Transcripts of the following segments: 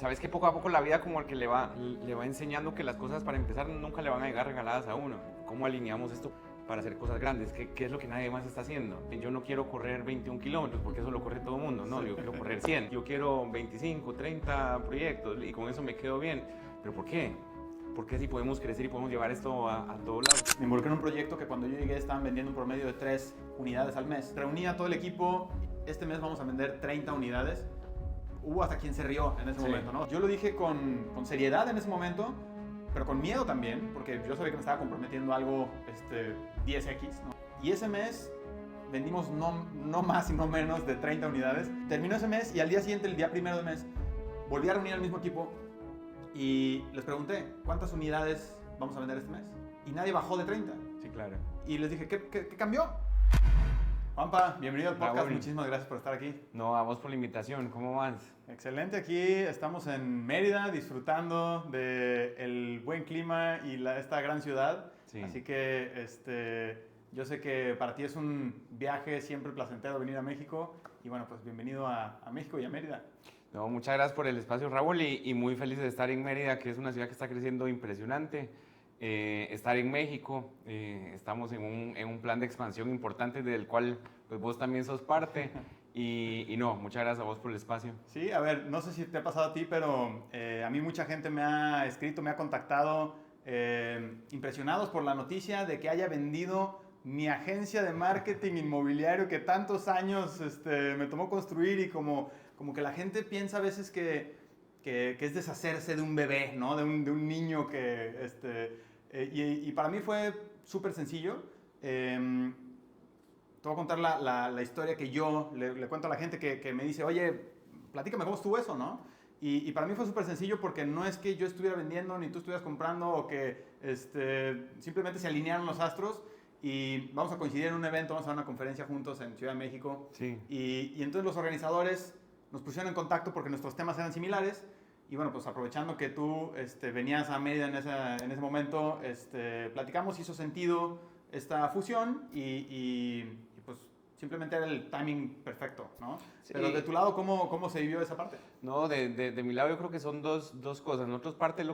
sabes que poco a poco la vida como que le va enseñando que las cosas para empezar nunca le van a llegar regaladas a uno. ¿Cómo alineamos esto para hacer cosas grandes? ¿Qué es lo que nadie más está haciendo? Yo no quiero correr 21 kilómetros porque eso lo corre todo el mundo, no, yo quiero correr 100. Yo quiero 25, 30 proyectos y con eso me quedo bien. ¿Pero por qué? Porque si podemos crecer y podemos llevar esto a todos lados. Me involucré en un proyecto que cuando yo llegué estaban vendiendo un promedio de 3 unidades al mes. Reuní a todo el equipo, este mes vamos a vender 30 unidades. Hubo hasta quien se rió en ese momento, ¿no? Yo lo dije con seriedad en ese momento, pero con miedo también, porque yo sabía que me estaba comprometiendo a algo 10x, ¿no? Y ese mes vendimos no más y no menos de 30 unidades. Terminó ese mes y al día siguiente, el día primero de mes, volví a reunir al mismo equipo y les pregunté, ¿cuántas unidades vamos a vender este mes? Y nadie bajó de 30. Sí, claro. Y les dije, ¿qué cambió? Juanpa, bienvenido al podcast. Raúl. Muchísimas gracias por estar aquí. No, vamos por la invitación. ¿Cómo vas? Excelente, aquí estamos en Mérida disfrutando del buen clima y esta gran ciudad. Sí. Así que yo sé que para ti es un viaje siempre placentero venir a México. Y bueno, pues bienvenido a México y a Mérida. No, muchas gracias por el espacio, Raúl, y muy feliz de estar en Mérida, que es una ciudad que está creciendo impresionante. Estar en México, estamos en un plan de expansión importante del cual pues, vos también sos parte. Y no, muchas gracias a vos por el espacio. Sí, a ver, no sé si te ha pasado a ti, pero a mí mucha gente me ha escrito, me ha contactado, impresionados por la noticia de que haya vendido mi agencia de marketing inmobiliario que tantos años me tomó construir y como que la gente piensa a veces que es deshacerse de un bebé, ¿no? De un niño y para mí fue súper sencillo. Te voy a contar la historia que yo le cuento a la gente que me dice, oye, platícame cómo estuvo eso, ¿no? Y para mí fue súper sencillo porque no es que yo estuviera vendiendo ni tú estuvieras comprando o que simplemente se alinearon los astros y vamos a coincidir en un evento, vamos a dar una conferencia juntos en Ciudad de México. Sí. Y entonces los organizadores nos pusieron en contacto porque nuestros temas eran similares. Y bueno, pues aprovechando que tú venías a Mérida en ese momento, platicamos, hizo sentido esta fusión y pues simplemente era el timing perfecto, ¿no? Sí. Pero de tu lado, ¿cómo se vivió esa parte? No, de mi lado yo creo que son dos cosas. Nosotros parte de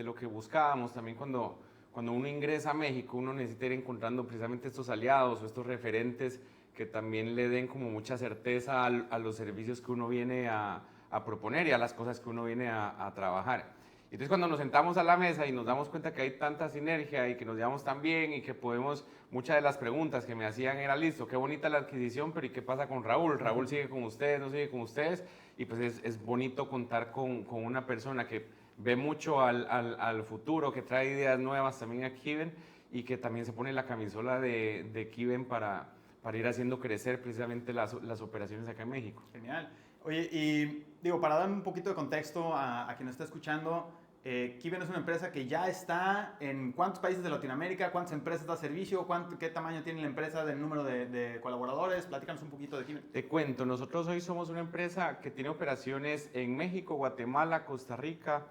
lo que buscábamos también cuando uno ingresa a México, uno necesita ir encontrando precisamente estos aliados o estos referentes que también le den como mucha certeza a los servicios que uno viene a proponer y a las cosas que uno viene a trabajar. Entonces cuando nos sentamos a la mesa y nos damos cuenta que hay tanta sinergia y que nos llevamos tan bien y que podemos, muchas de las preguntas que me hacían era, listo, qué bonita la adquisición, pero ¿y qué pasa con Raúl? ¿Raúl sigue con ustedes, no sigue con ustedes? Y pues es bonito contar con una persona que ve mucho al futuro, que trae ideas nuevas también a Kiven y que también se pone la camisola de Kiven para ir haciendo crecer precisamente las operaciones acá en México. Genial. Oye, y digo, para dar un poquito de contexto a quien nos está escuchando, Kiven es una empresa que ya está en ¿cuántos países de Latinoamérica? ¿Cuántas empresas da servicio? ¿Qué tamaño tiene la empresa del número de colaboradores? Platícanos un poquito de Kiven. Te cuento, nosotros hoy somos una empresa que tiene operaciones en México, Guatemala, Costa Rica,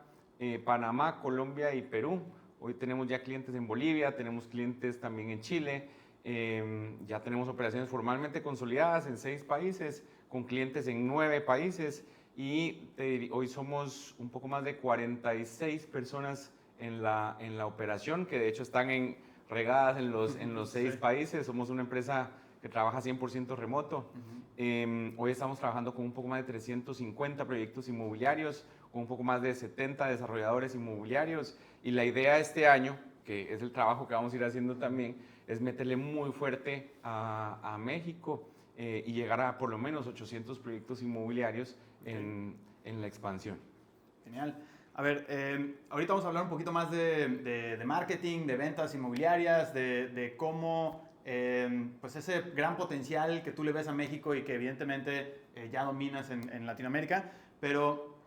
Panamá, Colombia y Perú. Hoy tenemos ya clientes en Bolivia, tenemos clientes también en Chile, ya tenemos operaciones formalmente consolidadas en 6 países, con clientes en 9 países y hoy somos un poco más de 46 personas en la operación, que de hecho están regadas en los 6 países. Somos una empresa que trabaja 100% remoto. Hoy estamos trabajando con un poco más de 350 proyectos inmobiliarios, con un poco más de 70 desarrolladores inmobiliarios y la idea este año, que es el trabajo que vamos a ir haciendo también, es meterle muy fuerte a México y llegar a por lo menos 800 proyectos inmobiliarios en la expansión. Genial. A ver, ahorita vamos a hablar un poquito más de marketing, de ventas inmobiliarias, de cómo pues ese gran potencial que tú le ves a México y que evidentemente ya dominas en Latinoamérica, pero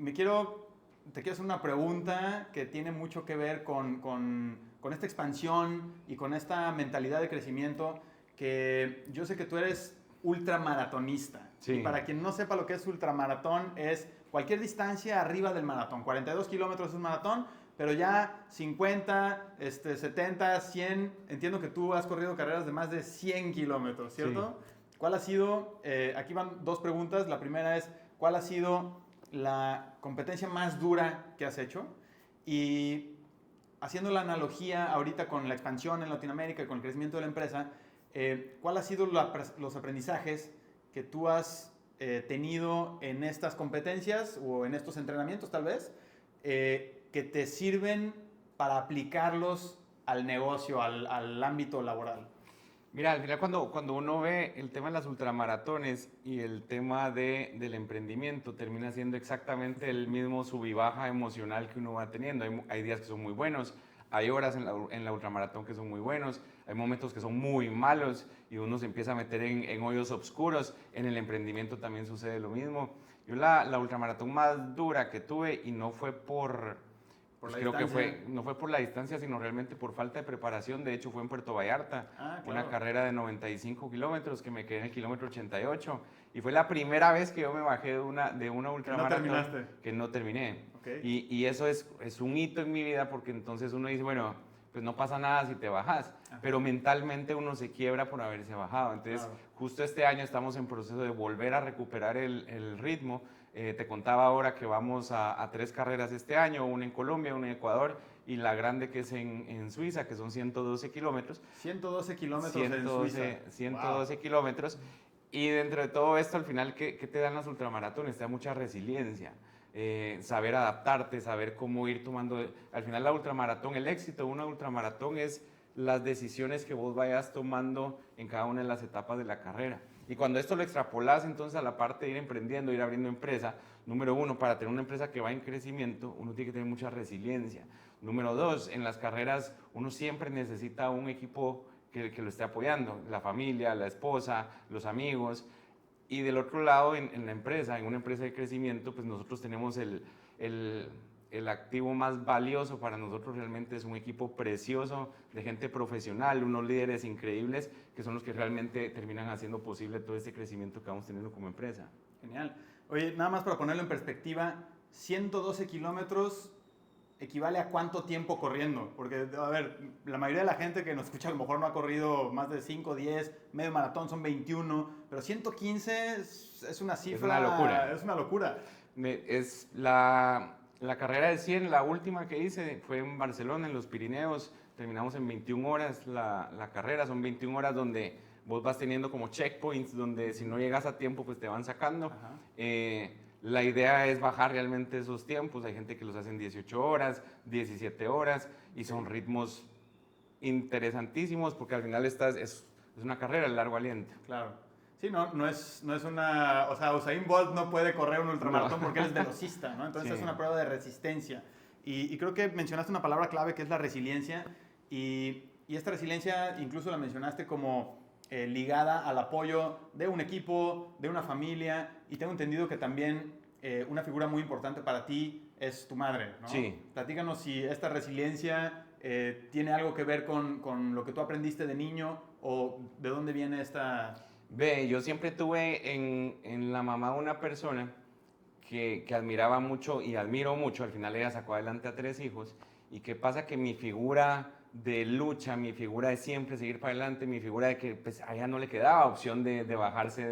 te quiero hacer una pregunta que tiene mucho que ver con esta expansión y con esta mentalidad de crecimiento que yo sé que tú eres ultramaratonista. Sí. Y para quien no sepa lo que es ultramaratón, es cualquier distancia arriba del maratón. 42 kilómetros es un maratón, pero ya 50, 70, 100, entiendo que tú has corrido carreras de más de 100 kilómetros, ¿cierto? Sí. ¿Cuál ha sido, aquí van 2 preguntas, la primera es, ¿cuál ha sido la competencia más dura que has hecho? Y haciendo la analogía ahorita con la expansión en Latinoamérica y con el crecimiento de la empresa, ¿cuáles han sido los aprendizajes que tú has tenido en estas competencias o en estos entrenamientos tal vez, que te sirven para aplicarlos al negocio, al ámbito laboral? Mira, al final cuando uno ve el tema de las ultramaratones y el tema del emprendimiento, termina siendo exactamente el mismo sub y baja emocional que uno va teniendo. Hay días que son muy buenos, hay horas en la ultramaratón que son muy buenos, hay momentos que son muy malos y uno se empieza a meter en hoyos oscuros. En el emprendimiento también sucede lo mismo. Yo la ultramaratón más dura que tuve, y no fue Por pues la creo que distancia. no fue por la distancia, sino realmente por falta de preparación. De hecho, fue en Puerto Vallarta, Ah, una claro. carrera de 95 kilómetros que me quedé en el kilómetro 88. Y fue la primera vez que yo me bajé de una Que no ultramaratón terminaste. que no terminé. Ok. Y eso es un hito en mi vida, porque entonces uno dice, bueno, pues no pasa nada si te bajas, Ajá. pero mentalmente uno se quiebra por haberse bajado. Entonces, Claro. justo este año estamos en proceso de volver a recuperar el ritmo. Te contaba ahora que vamos a 3 carreras este año, una en Colombia, una en Ecuador y la grande que es en Suiza, que son 112 kilómetros. 112 kilómetros en Suiza. 112 Wow. kilómetros. Y dentro de todo esto, al final, ¿qué te dan las ultramaratones? Te da mucha resiliencia, saber adaptarte, saber cómo ir tomando. Al final, la ultramaratón, el éxito de una ultramaratón es las decisiones que vos vayas tomando en cada una de las etapas de la carrera. Y cuando esto lo extrapolas entonces a la parte de ir emprendiendo, ir abriendo empresa, número uno, para tener una empresa que va en crecimiento, uno tiene que tener mucha resiliencia. Número dos, en las carreras uno siempre necesita un equipo que lo esté apoyando, la familia, la esposa, los amigos. Y del otro lado, en la empresa, en una empresa de crecimiento, pues nosotros tenemos el activo más valioso para nosotros realmente es un equipo precioso de gente profesional, unos líderes increíbles que son los que realmente terminan haciendo posible todo este crecimiento que vamos teniendo como empresa. Genial. Oye, nada más para ponerlo en perspectiva, 112 kilómetros equivale a cuánto tiempo corriendo. Porque, a ver, la mayoría de la gente que nos escucha a lo mejor no ha corrido más de 5, 10, medio maratón son 21, pero 115 es una cifra. Es una locura. Es una locura. Es la carrera de 100, la última que hice fue en Barcelona, en los Pirineos. Terminamos en 21 horas la carrera. Son 21 horas donde vos vas teniendo como checkpoints, donde si no llegas a tiempo, pues te van sacando. La idea es bajar realmente esos tiempos. Hay gente que los hace en 18 horas, 17 horas, y son ritmos interesantísimos porque al final es una carrera de largo aliento. Claro. Sí, no es una... O sea, Usain Bolt no puede correr un ultramaratón porque él es velocista, ¿no? Entonces Sí. es una prueba de resistencia. Y creo que mencionaste una palabra clave que es la resiliencia. Y esta resiliencia incluso la mencionaste como ligada al apoyo de un equipo, de una familia. Y tengo entendido que también una figura muy importante para ti es tu madre, ¿no? Sí. Platícanos si esta resiliencia tiene algo que ver con lo que tú aprendiste de niño o de dónde viene esta... Ve, yo siempre tuve en la mamá una persona que admiraba mucho y admiro mucho. Al final ella sacó adelante a 3 hijos. ¿Y qué pasa? Que mi figura de lucha, mi figura de siempre seguir para adelante, mi figura de que pues, a ella no le quedaba opción de bajarse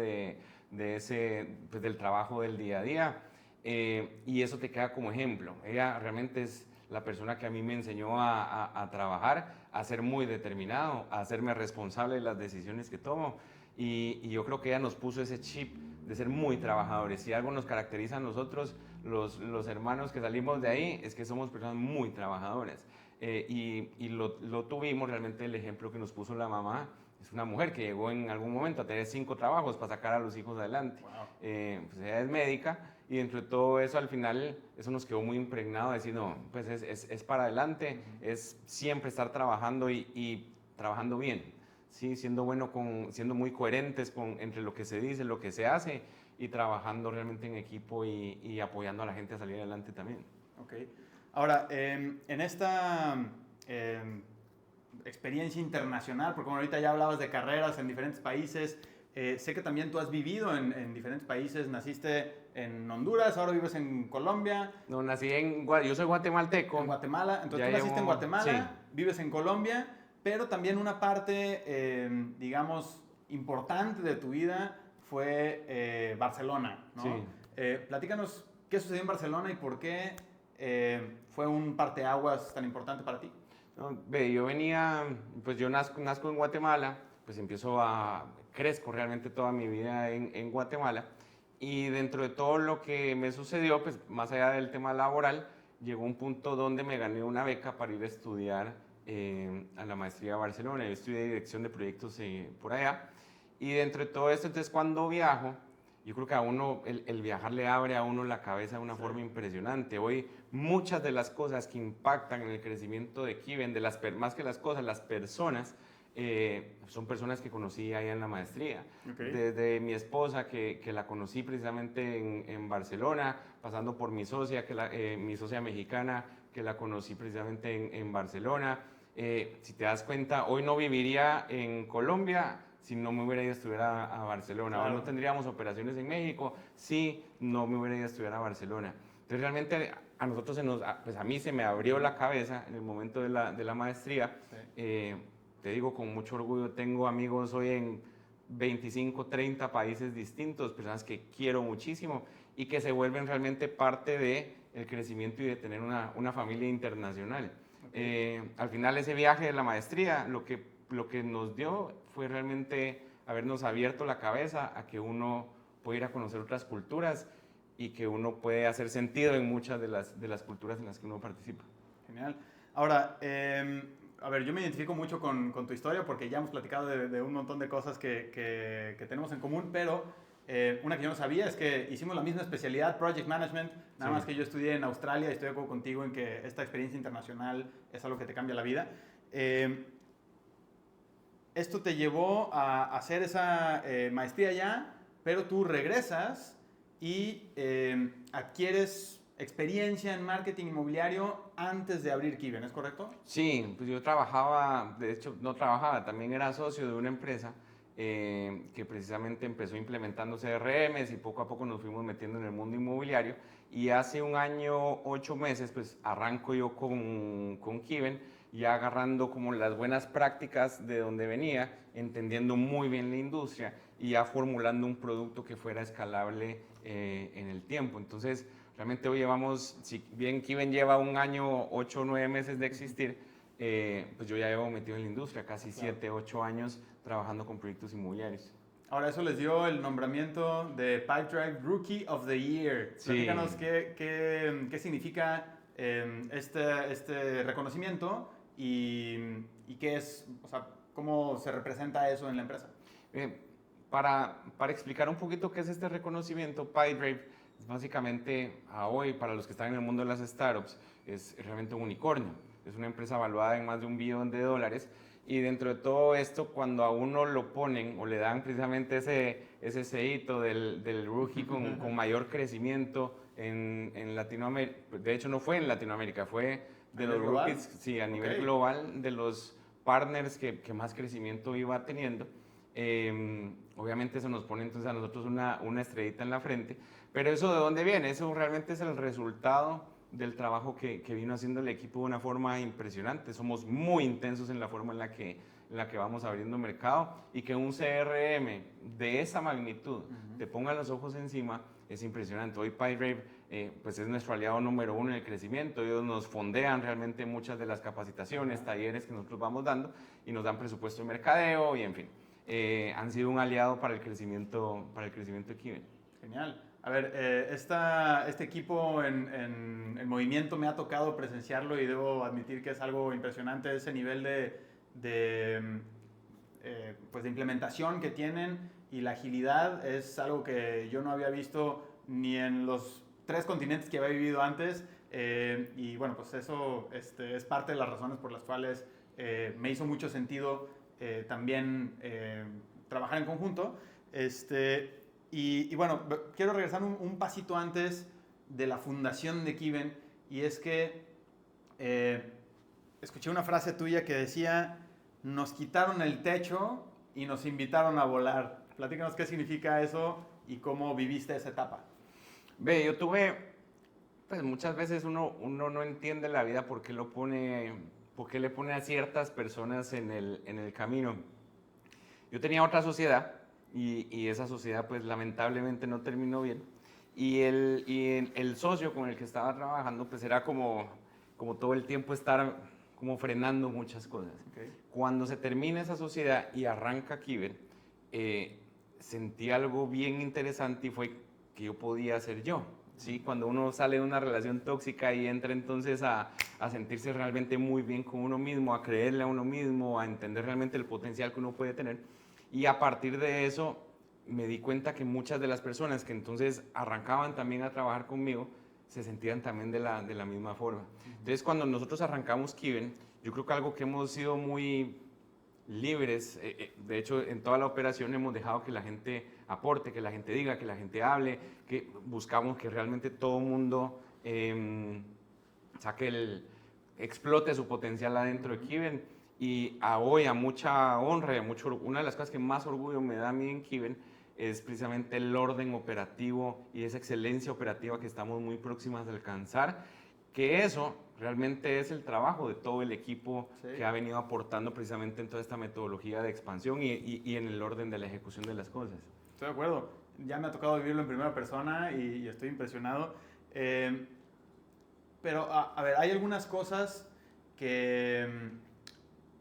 de ese, pues, del trabajo del día a día. Y eso te queda como ejemplo. Ella realmente es la persona que a mí me enseñó a trabajar, a ser muy determinado, a hacerme responsable de las decisiones que tomo. Y yo creo que ella nos puso ese chip de ser muy trabajadores. Si algo nos caracteriza a nosotros, los hermanos que salimos de ahí, es que somos personas muy trabajadoras. Y lo tuvimos realmente el ejemplo que nos puso la mamá. Es una mujer que llegó en algún momento a tener 5 trabajos para sacar a los hijos adelante. Wow. Pues ella es médica y dentro de todo eso al final eso nos quedó muy impregnado de decir, no, pues es para adelante, es siempre estar trabajando y trabajando bien. Sí, siendo bueno siendo muy coherentes entre lo que se dice, lo que se hace y trabajando realmente en equipo y apoyando a la gente a salir adelante también. Ok. Ahora, en esta experiencia internacional, porque bueno, ahorita ya hablabas de carreras en diferentes países, sé que también tú has vivido en diferentes países, naciste en Honduras, ahora vives en Colombia. No, yo soy guatemalteco. En Guatemala, entonces Ya tú naciste en llevo- Guatemala, sí. vives en Colombia, pero también una parte, digamos, importante de tu vida fue Barcelona, ¿no? Sí. Platícanos ¿Qué sucedió en Barcelona y por qué fue un parteaguas tan importante para ti? No, ve, yo venía, pues yo nazco en Guatemala, pues crezco realmente toda mi vida en Guatemala y dentro de todo lo que me sucedió, pues más allá del tema laboral, llegó un punto donde me gané una beca para ir a estudiar a la maestría de Barcelona. Yo estudié dirección de proyectos por allá y dentro de todo esto, entonces cuando viajo, yo creo que a uno, el viajar le abre a uno la cabeza de una forma impresionante. Hoy muchas de las cosas que impactan en el crecimiento de Kiven, más que las cosas, las personas, son personas que conocí allá en la maestría. Okay. Desde mi esposa, que la conocí precisamente en Barcelona, pasando por mi socia, mi socia mexicana, que la conocí precisamente en Barcelona. Si te das cuenta, hoy no viviría en Colombia si no me hubiera ido a estudiar a Barcelona. Claro. O no tendríamos operaciones en México si no me hubiera ido a estudiar a Barcelona. Entonces realmente a nosotros pues a mí se me abrió la cabeza en el momento de la maestría. Sí. Te digo con mucho orgullo, tengo amigos hoy en 25, 30 países distintos, personas que quiero muchísimo y que se vuelven realmente parte del crecimiento y de tener una familia internacional. Okay. Al final ese viaje de la maestría, lo que nos dio fue realmente habernos abierto la cabeza a que uno puede ir a conocer otras culturas y que uno puede hacer sentido en muchas de las culturas en las que uno participa. Genial. Ahora, a ver, yo me identifico mucho con tu historia porque ya hemos platicado de un montón de cosas que tenemos en común, pero una que yo no sabía es que hicimos la misma especialidad, Project Management, nada más que yo estudié en Australia y estoy de acuerdo contigo en que esta experiencia internacional es algo que te cambia la vida. Esto te llevó a hacer esa maestría ya, pero tú regresas y adquieres experiencia en marketing inmobiliario antes de abrir Kiven, ¿es correcto? Sí, pues yo trabajaba, de hecho no trabajaba, también era socio de una empresa que precisamente empezó implementando CRMs y poco a poco nos fuimos metiendo en el mundo inmobiliario y hace un año, 8 meses, pues arranco yo con Kiven, ya agarrando como las buenas prácticas de donde venía, entendiendo muy bien la industria y ya formulando un producto que fuera escalable en el tiempo. Entonces, realmente hoy llevamos, si bien Kiven lleva un año, 8 o 9 meses de existir, pues yo ya llevo metido en la industria, casi 7, 8 años trabajando con proyectos inmobiliarios. Ahora, eso les dio el nombramiento de Pipedrive Rookie of the Year. Sí. Platícanos qué significa este reconocimiento y qué es, o sea, cómo se representa eso en la empresa. Para explicar un poquito qué es este reconocimiento, Pipedrive es básicamente, hoy, para los que están en el mundo de las startups, es realmente un unicornio. Es una empresa valuada en más de $1 billón y dentro de todo esto, cuando a uno lo ponen o le dan precisamente ese sellito del rookie con mayor crecimiento en Latinoamérica, de hecho no fue en Latinoamérica, fue de los rookies, sí, a nivel global, de los partners que más crecimiento iba teniendo. Obviamente eso nos pone entonces a nosotros una estrellita en la frente, pero ¿eso de dónde viene? Eso realmente es el resultado del trabajo que vino haciendo el equipo de una forma impresionante. Somos muy intensos en la forma en la que vamos abriendo mercado y que un CRM de esa magnitud te ponga los ojos encima es impresionante. Hoy Pipedrive pues es nuestro aliado número 1 en el crecimiento. Ellos nos fondean realmente muchas de las capacitaciones, talleres que nosotros vamos dando y nos dan presupuesto de mercadeo y en fin. Han sido un aliado para el crecimiento de Kiven. Genial. A ver, este equipo en movimiento me ha tocado presenciarlo y debo admitir que es algo impresionante ese nivel de implementación que tienen y la agilidad es algo que yo no había visto ni en los 3 continentes que había vivido antes y bueno, pues eso es parte de las razones por las cuales me hizo mucho sentido también trabajar en conjunto. Y bueno, quiero regresar un pasito antes de la fundación de Kiven y es que escuché una frase tuya que decía, nos quitaron el techo y nos invitaron a volar. Platícanos qué significa eso y cómo viviste esa etapa. Ve, yo tuve, pues muchas veces uno no entiende la vida por qué le pone a ciertas personas en el camino. Yo tenía otra sociedad y esa sociedad pues lamentablemente no terminó bien y el socio con el que estaba trabajando, pues era como todo el tiempo estar como frenando muchas cosas. Okay. Cuando se termina esa sociedad y arranca Kiber, sentí algo bien interesante y fue que yo podía ser yo. ¿Sí? Cuando uno sale de una relación tóxica y entra entonces a sentirse realmente muy bien con uno mismo, a creerle a uno mismo, a entender realmente el potencial que uno puede tener. Y a partir de eso me di cuenta que muchas de las personas que entonces arrancaban también a trabajar conmigo se sentían también de la misma forma. Entonces cuando nosotros arrancamos Kiven, yo creo que algo que hemos sido muy libres. De hecho, en toda la operación hemos dejado que la gente aporte, que la gente diga, que la gente hable, que buscamos que realmente todo el mundo explote su potencial adentro de Kiven. Y hoy, a mucha honra y una de las cosas que más orgullo me da a mí en Kiven es precisamente el orden operativo y esa excelencia operativa que estamos muy próximas de alcanzar, que eso realmente es el trabajo de todo el equipo que ha venido aportando precisamente en toda esta metodología de expansión y en el orden de la ejecución de las cosas. Estoy de acuerdo. Ya me ha tocado vivirlo en primera persona y estoy impresionado. Pero, a ver, hay algunas cosas que,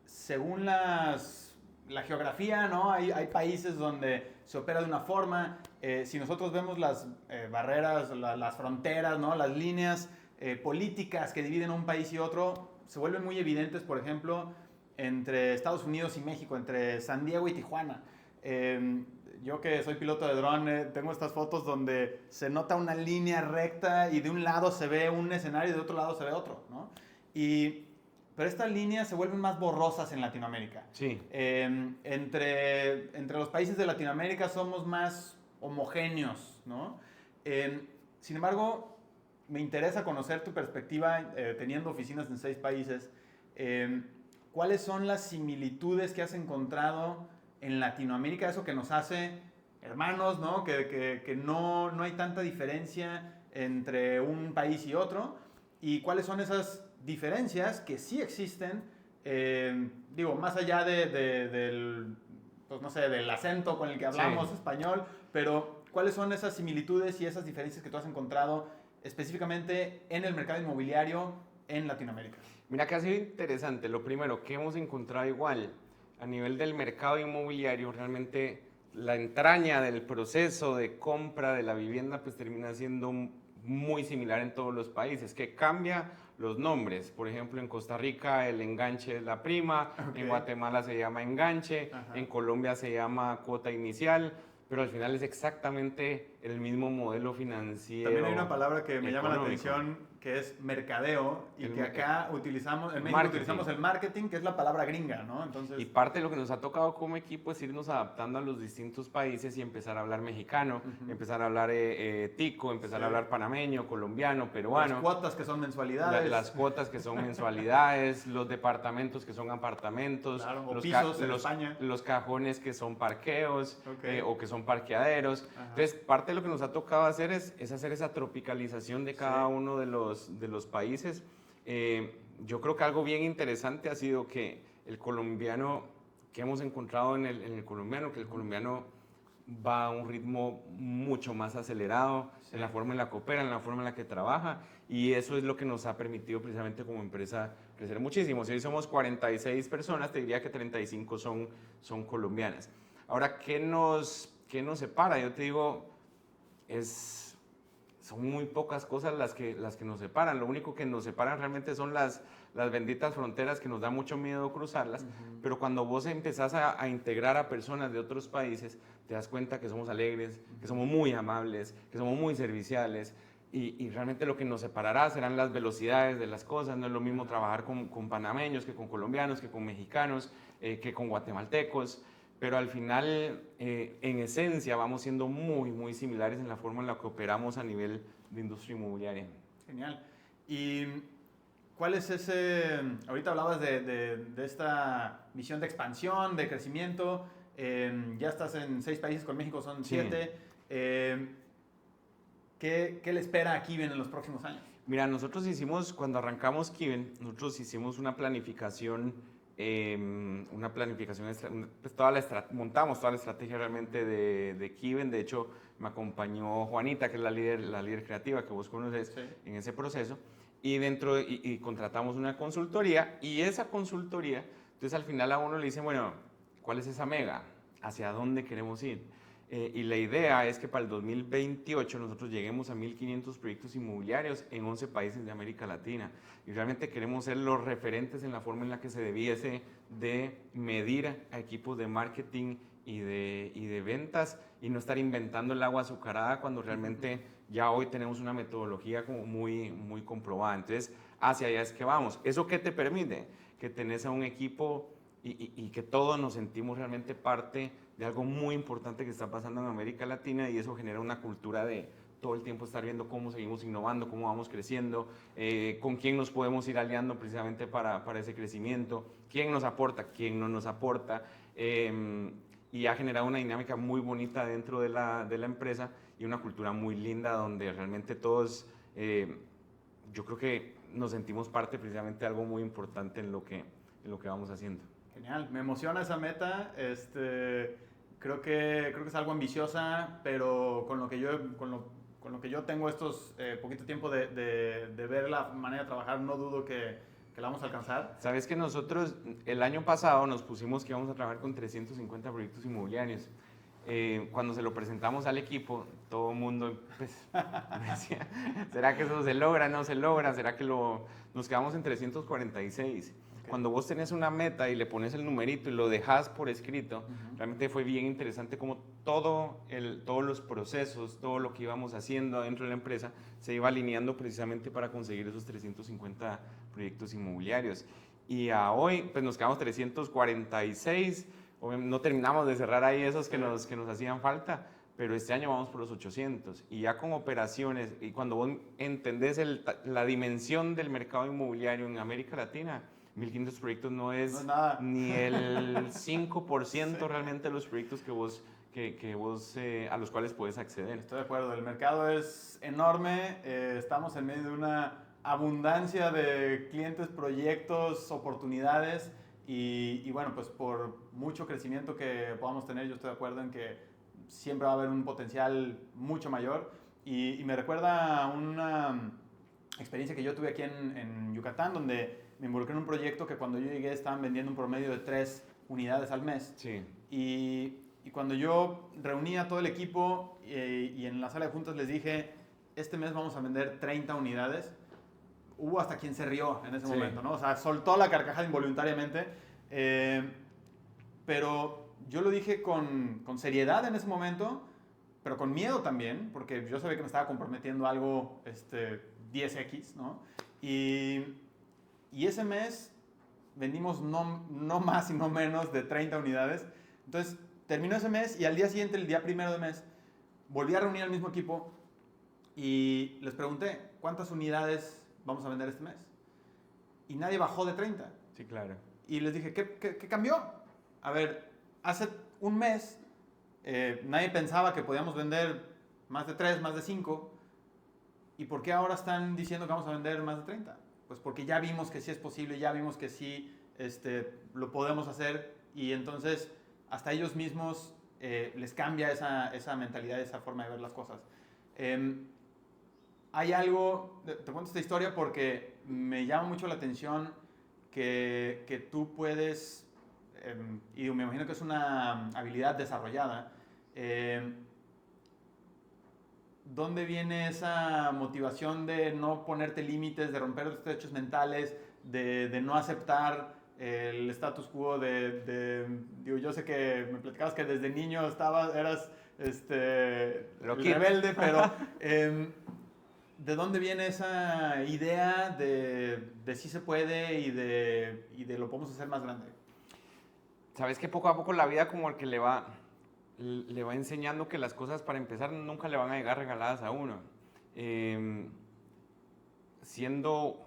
según la geografía, ¿no? Hay países donde se opera de una forma. Si nosotros vemos las barreras, las fronteras, ¿no? Las líneas políticas que dividen un país y otro, se vuelven muy evidentes, por ejemplo, entre Estados Unidos y México, entre San Diego y Tijuana. Yo que soy piloto de dron, tengo estas fotos donde se nota una línea recta y de un lado se ve un escenario y de otro lado se ve otro, ¿no? Pero estas líneas se vuelven más borrosas en Latinoamérica. Sí. Entre los países de Latinoamérica somos más homogéneos, ¿no? Sin embargo, me interesa conocer tu perspectiva, teniendo oficinas en 6 países. ¿Cuáles son las similitudes que has encontrado en Latinoamérica? Eso que nos hace hermanos, ¿no? Que no hay tanta diferencia entre un país y otro. ¿Y cuáles son esas diferencias que sí existen? Digo, más allá del, pues no sé, del acento con el que hablamos español, pero ¿cuáles son esas similitudes y esas diferencias que tú has encontrado específicamente en el mercado inmobiliario en Latinoamérica? Mira que ha sido interesante. Lo primero que hemos encontrado igual a nivel del mercado inmobiliario, realmente la entraña del proceso de compra de la vivienda pues termina siendo muy similar en todos los países, que cambia los nombres. Por ejemplo, en Costa Rica el enganche es la prima, en Guatemala se llama enganche, en Colombia se llama cuota inicial, pero al final es exactamente el mismo modelo financiero. También hay una palabra que me llama la atención, que es mercadeo, y que acá utilizamos, en México utilizamos el marketing, que es la palabra gringa, ¿no? Entonces... Y parte de lo que nos ha tocado como equipo es irnos adaptando a los distintos países y empezar a hablar mexicano, empezar a hablar tico, empezar a hablar panameño, colombiano, peruano. Las cuotas que son mensualidades. Las cuotas que son mensualidades, los departamentos que son apartamentos, claro, o pisos en España. Los cajones que son parqueos o que son parqueaderos. Entonces, parte de lo que nos ha tocado hacer es hacer esa tropicalización de cada uno de los países. Yo creo que algo bien interesante ha sido que el colombiano, que hemos encontrado en el colombiano, que el colombiano va a un ritmo mucho más acelerado en la forma en la que opera, en la forma en la que trabaja, y eso es lo que nos ha permitido precisamente como empresa crecer muchísimo. Si hoy somos 46 personas, te diría que 35 son colombianas. Ahora, ¿qué nos separa? Yo te digo, son muy pocas cosas las que nos separan. Lo único que nos separan realmente son las benditas fronteras, que nos da mucho miedo cruzarlas, pero cuando vos empezás a integrar a personas de otros países, te das cuenta que somos alegres, que somos muy amables, que somos muy serviciales, y realmente lo que nos separará serán las velocidades de las cosas. No es lo mismo trabajar con panameños que con colombianos, que con mexicanos, que con guatemaltecos, pero al final, en esencia, vamos siendo muy, muy similares en la forma en la que operamos a nivel de industria inmobiliaria. Genial. ¿Y cuál es ese? Ahorita hablabas de esta visión de expansión, de crecimiento. Ya estás en 6 países, con México son 7. ¿Qué le espera a Kiven en los próximos años? Mira, cuando arrancamos Kiven, nosotros hicimos una planificación una planificación, pues montamos toda la estrategia realmente de Kiven. De hecho, me acompañó Juanita, que es la líder creativa que vos conoces, Sí. en ese proceso. Y contratamos una consultoría, y esa consultoría, entonces al final a uno le dicen, bueno, ¿cuál es esa mega? ¿Hacia dónde queremos ir? Y la idea es que para el 2028 nosotros lleguemos a 1.500 proyectos inmobiliarios en 11 países de América Latina. Y realmente queremos ser los referentes en la forma en la que se debiese de medir a equipos de marketing y de ventas, y no estar inventando el agua azucarada cuando realmente ya hoy tenemos una metodología como muy comprobada. Entonces, hacia allá es que vamos. ¿Eso qué te permite? Que tenés a un equipo y que todos nos sentimos realmente parte de algo muy importante que está pasando en América Latina, y eso genera una cultura de todo el tiempo estar viendo cómo seguimos innovando, cómo vamos creciendo, con quién nos podemos ir aliando precisamente para ese crecimiento, quién nos aporta, quién no nos aporta, y ha generado una dinámica muy bonita dentro de la empresa, y una cultura muy linda donde realmente todos, yo creo que nos sentimos parte precisamente de algo muy importante en lo que vamos haciendo. Genial, me emociona esa meta. Creo que es algo ambiciosa, pero con lo que yo tengo estos poquito tiempo de ver la manera de trabajar, no dudo que la vamos a alcanzar. Sabes que nosotros el año pasado nos pusimos que íbamos a trabajar con 350 proyectos inmobiliarios. Cuando se lo presentamos al equipo, todo el mundo pues, me decía, ¿será que eso se logra? ¿No se logra? ¿Será que nos quedamos en 346? Okay. Cuando vos tenés una meta y le pones el numerito y lo dejas por escrito, realmente fue bien interesante como todos los procesos, todo lo que íbamos haciendo dentro de la empresa se iba alineando precisamente para conseguir esos 350 proyectos inmobiliarios. Y a hoy pues nos quedamos 346. No terminamos de cerrar ahí esos que nos hacían falta, pero este año vamos por los 800, y ya con operaciones, y cuando vos entendés la dimensión del mercado inmobiliario en América Latina, 1.500 proyectos no es ni el 5% realmente de los proyectos que vos a los cuales puedes acceder. Estoy de acuerdo, el mercado es enorme, estamos en medio de una abundancia de clientes, proyectos, oportunidades. Y bueno, pues por mucho crecimiento que podamos tener, yo estoy de acuerdo en que siempre va a haber un potencial mucho mayor. Y me recuerda a una experiencia que yo tuve aquí en Yucatán, donde me involucré en un proyecto que cuando yo llegué estaban vendiendo un promedio de 3 unidades al mes. Sí. Y cuando yo reuní a todo el equipo y en la sala de juntas les dije, este mes vamos a vender 30 unidades, hubo hasta quien se rió en ese momento, ¿no? O sea, soltó la carcajada involuntariamente, pero yo lo dije con seriedad en ese momento, pero con miedo también, porque yo sabía que me estaba comprometiendo a algo 10X, ¿no? Y ese mes vendimos no más y no menos de 30 unidades. Entonces, terminó ese mes y al día siguiente, el día 1 de mes, volví a reunir al mismo equipo y les pregunté, ¿cuántas unidades vamos a vender este mes? Y nadie bajó de 30. Sí, claro. Y les dije, ¿qué cambió? A ver, hace un mes nadie pensaba que podíamos vender más de 3, más de 5. ¿Y por qué ahora están diciendo que vamos a vender más de 30? Pues porque ya vimos que sí es posible, ya vimos que sí lo podemos hacer, y entonces hasta ellos mismos les cambia esa mentalidad, esa forma de ver las cosas. Hay algo, te cuento esta historia porque me llama mucho la atención que tú puedes, y me imagino que es una habilidad desarrollada, ¿dónde viene esa motivación de no ponerte límites, de romper los techos mentales, de no aceptar el status quo, digo, yo sé que me platicabas que desde niño eras rebelde, pero ¿de dónde viene esa idea de sí se puede y de lo podemos hacer más grande? Sabes que poco a poco la vida como el que le va enseñando que las cosas, para empezar, nunca le van a llegar regaladas a uno. Siendo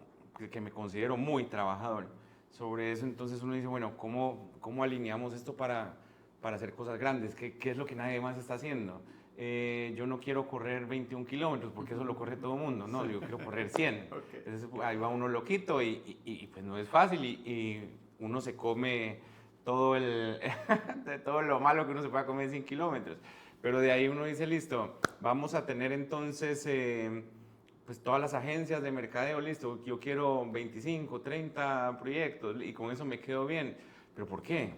que me considero muy trabajador sobre eso, entonces uno dice, bueno, ¿cómo alineamos esto para hacer cosas grandes? ¿Qué es lo que nadie más está haciendo? Yo no quiero correr 21 kilómetros porque eso lo corre todo el mundo, no, yo quiero correr 100. Okay. Entonces ahí va uno loquito y pues no es fácil, y uno se come todo, de todo lo malo que uno se pueda comer en 100 kilómetros. Pero de ahí uno dice, listo, vamos a tener entonces pues todas las agencias de mercadeo, listo, yo quiero 25, 30 proyectos y con eso me quedo bien. ¿Pero por qué?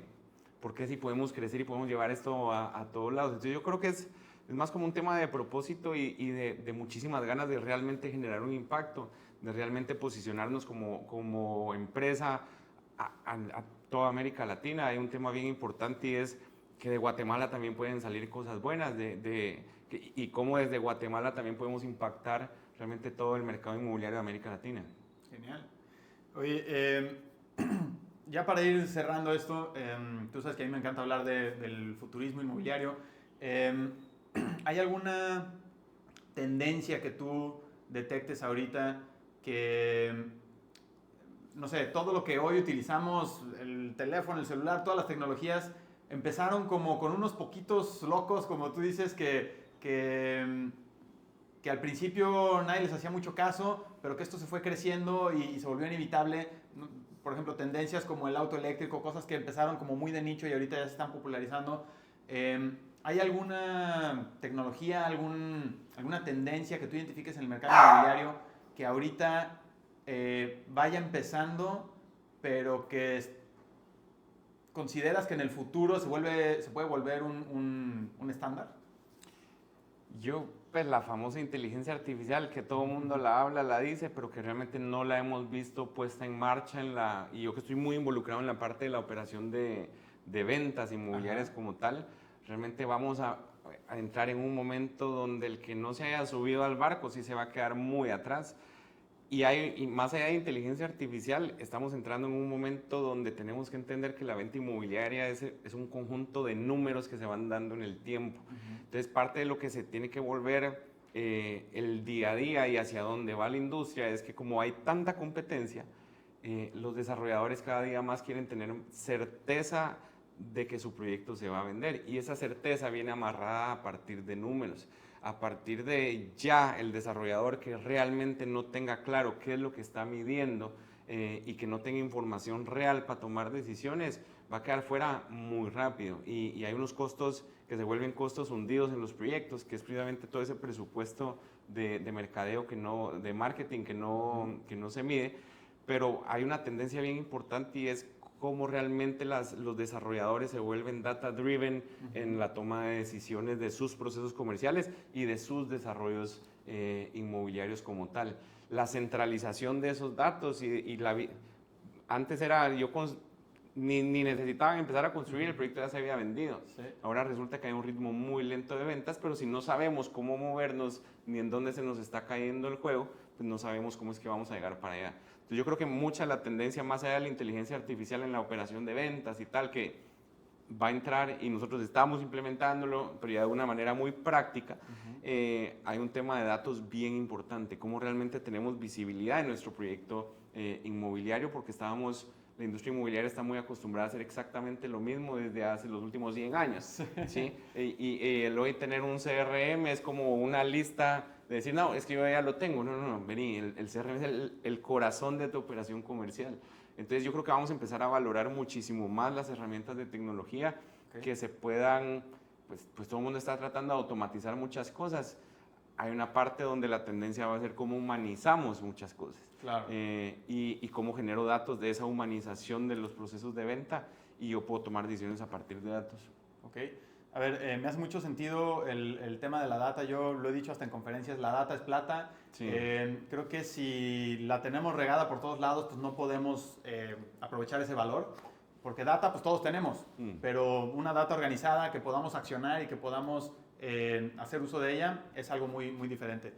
¿Por qué si podemos crecer y podemos llevar esto a todos lados? Entonces yo creo que es más como un tema de propósito y de muchísimas ganas de realmente generar un impacto, de realmente posicionarnos como empresa a toda América Latina. Hay un tema bien importante y es que de Guatemala también pueden salir cosas buenas y cómo desde Guatemala también podemos impactar realmente todo el mercado inmobiliario de América Latina. Genial. Oye, ya para ir cerrando esto, tú sabes que a mí me encanta hablar del futurismo inmobiliario. ¿Hay alguna tendencia que tú detectes ahorita que, no sé, todo lo que hoy utilizamos, el teléfono, el celular, todas las tecnologías, empezaron como con unos poquitos locos, como tú dices, que al principio nadie les hacía mucho caso, pero que esto se fue creciendo y se volvió inevitable? Por ejemplo, tendencias como el auto eléctrico, cosas que empezaron como muy de nicho y ahorita ya se están popularizando. ¿Hay alguna tecnología, alguna tendencia que tú identifiques en el mercado inmobiliario que ahorita vaya empezando, pero que consideras que en el futuro se puede volver un estándar? Pues la famosa inteligencia artificial, que todo el mundo la habla, la dice, pero que realmente no la hemos visto puesta en marcha y yo que estoy muy involucrado en la parte de la operación de ventas inmobiliarias como tal, realmente vamos a entrar en un momento donde el que no se haya subido al barco sí se va a quedar muy atrás. Y más allá de inteligencia artificial, estamos entrando en un momento donde tenemos que entender que la venta inmobiliaria es un conjunto de números que se van dando en el tiempo. Entonces, parte de lo que se tiene que volver el día a día y hacia dónde va la industria es que como hay tanta competencia, los desarrolladores cada día más quieren tener certeza de que su proyecto se va a vender. Y esa certeza viene amarrada a partir de números. A partir de ya el desarrollador que realmente no tenga claro qué es lo que está midiendo y que no tenga información real para tomar decisiones, va a quedar fuera muy rápido. Y hay unos costos que se vuelven costos hundidos en los proyectos, que es precisamente todo ese presupuesto de mercadeo, de marketing que no se mide. Pero hay una tendencia bien importante y es cómo realmente los desarrolladores se vuelven data driven en la toma de decisiones de sus procesos comerciales y de sus desarrollos inmobiliarios como tal. La centralización de esos datos antes era ni necesitaban empezar a construir, el proyecto ya se había vendido. Sí. Ahora resulta que hay un ritmo muy lento de ventas, pero si no sabemos cómo movernos ni en dónde se nos está cayendo el juego, pues no sabemos cómo es que vamos a llegar para allá. Entonces yo creo que mucha la tendencia, más allá de la inteligencia artificial en la operación de ventas y tal, que va a entrar y nosotros estamos implementándolo, pero ya de una manera muy práctica, hay un tema de datos bien importante, cómo realmente tenemos visibilidad en nuestro proyecto inmobiliario, porque la industria inmobiliaria está muy acostumbrada a hacer exactamente lo mismo desde hace los últimos 100 años. ¿Sí? Y el hoy tener un CRM es como una lista de decir, no, es que yo ya lo tengo. No, vení, el CRM es el corazón de tu operación comercial. Entonces yo creo que vamos a empezar a valorar muchísimo más las herramientas de tecnología que se puedan, pues todo el mundo está tratando de automatizar muchas cosas. Hay una parte donde la tendencia va a ser cómo humanizamos muchas cosas. Claro. Y cómo genero datos de esa humanización de los procesos de venta y yo puedo tomar decisiones a partir de datos. Ok. A ver, me hace mucho sentido el tema de la data. Yo lo he dicho hasta en conferencias, la data es plata. Sí. Creo que si la tenemos regada por todos lados, pues no podemos aprovechar ese valor. Porque data, pues todos tenemos. Pero una data organizada que podamos accionar y que podamos hacer uso de ella es algo muy, muy diferente.